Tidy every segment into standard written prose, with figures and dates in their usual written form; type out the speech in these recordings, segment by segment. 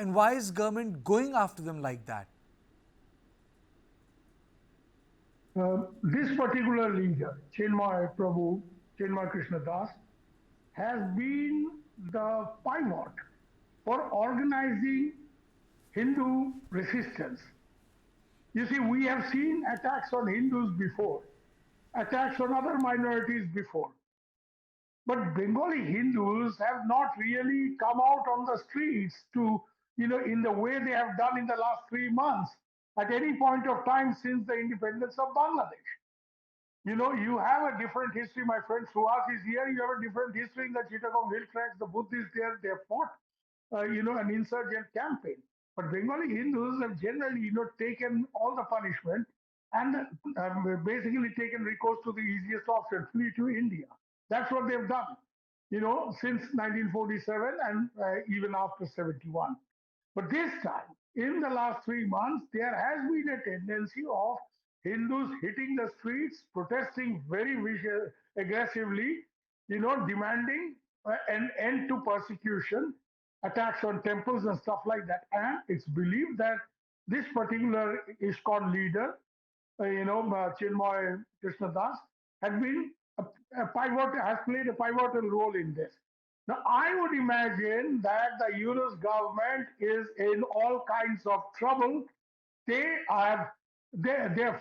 And why is government going after them like that? This particular leader, Chinmoy Prabhu, Chinmoy Krishna Das, has been the pivot for organizing Hindu resistance. You see, we have seen attacks on Hindus before, attacks on other minorities before. But Bengali Hindus have not really come out on the streets to, in the way they have done in the last 3 months at any point of time since the independence of Bangladesh. You have a different history. My friend Suhas is here. You have a different history in the Chittagong hill tracks. The Buddhists there, they have fought, an insurgent campaign. But Bengali Hindus have generally, taken all the punishment and basically taken recourse to the easiest option, flee to India. That's what they've done, since 1947 and even after 71. But this time, in the last 3 months, there has been a tendency of Hindus hitting the streets, protesting very aggressively, demanding an end to persecution, attacks on temples and stuff like that. And it's believed that this particular ISKCON leader, Chinmoy Krishna Das, has been has played a pivotal role in this. Now, I would imagine that the Yunus government is in all kinds of trouble. They're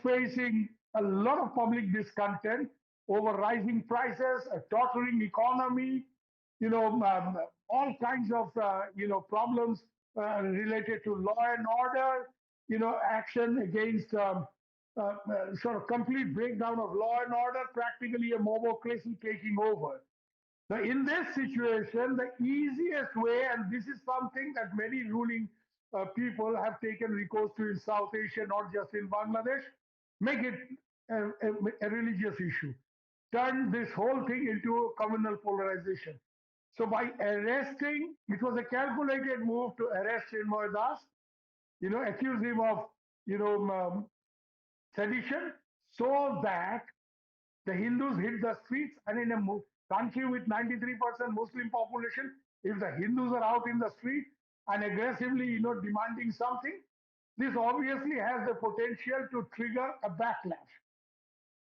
facing a lot of public discontent over rising prices, a tottering economy, all kinds of problems related to law and order, action against sort of complete breakdown of law and order, practically a mobocracy taking over. Now, in this situation, the easiest way, and this is something that many ruling people have taken recourse to in South Asia, not just in Bangladesh, make it a religious issue. Turn this whole thing into communal polarization. So by arresting, it was a calculated move to arrest Chinmoy Das, accuse him of, sedition, so that the Hindus hit the streets. And in a country with 93% Muslim population, if the Hindus are out in the street and aggressively, demanding something, this obviously has the potential to trigger a backlash.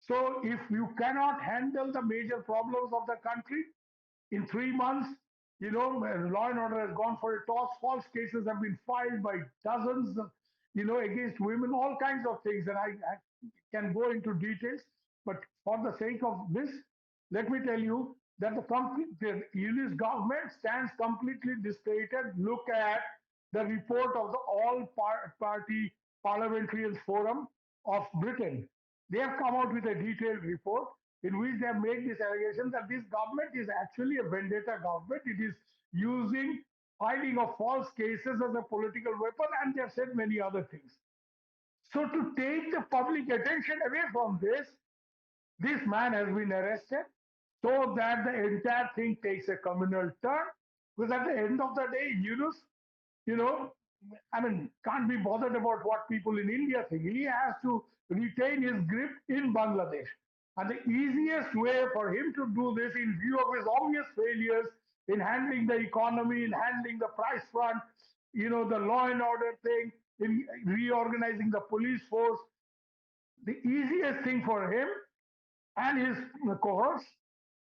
So if you cannot handle the major problems of the country in 3 months, law and order has gone for a toss. False cases have been filed by dozens, against women, all kinds of things. And I can go into details, but for the sake of this, let me tell you that the Yunus government stands completely discredited. Look at the report of the All-Party Parliamentarians Forum of Britain. They have come out with a detailed report in which they have made this allegation that this government is actually a vendetta government. It is using filing of false cases as a political weapon, and they have said many other things. So to take the public attention away from this man has been arrested so that the entire thing takes a communal turn. Because at the end of the day, Yunus, can't be bothered about what people in India think. He has to retain his grip in Bangladesh. And the easiest way for him to do this, in view of his obvious failures in handling the economy, in handling the price front, the law and order thing, in reorganizing the police force, the easiest thing for him and his cohorts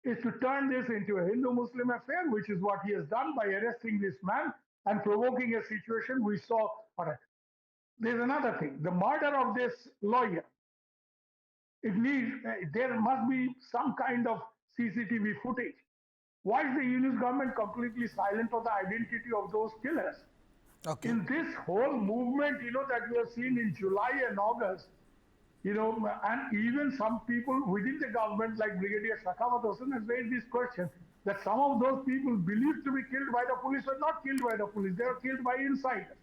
is to turn this into a Hindu-Muslim affair, which is what he has done by arresting this man and provoking a situation we saw. All right. There's another thing. The murder of this lawyer, there must be some kind of CCTV footage. Why is the Yunus government completely silent on the identity of those killers? Okay. In this whole movement, that we have seen in July and August, and even some people within the government, like Brigadier Shakawat Hossain, has raised this question that some of those people believed to be killed by the police were not killed by the police. They were killed by insiders.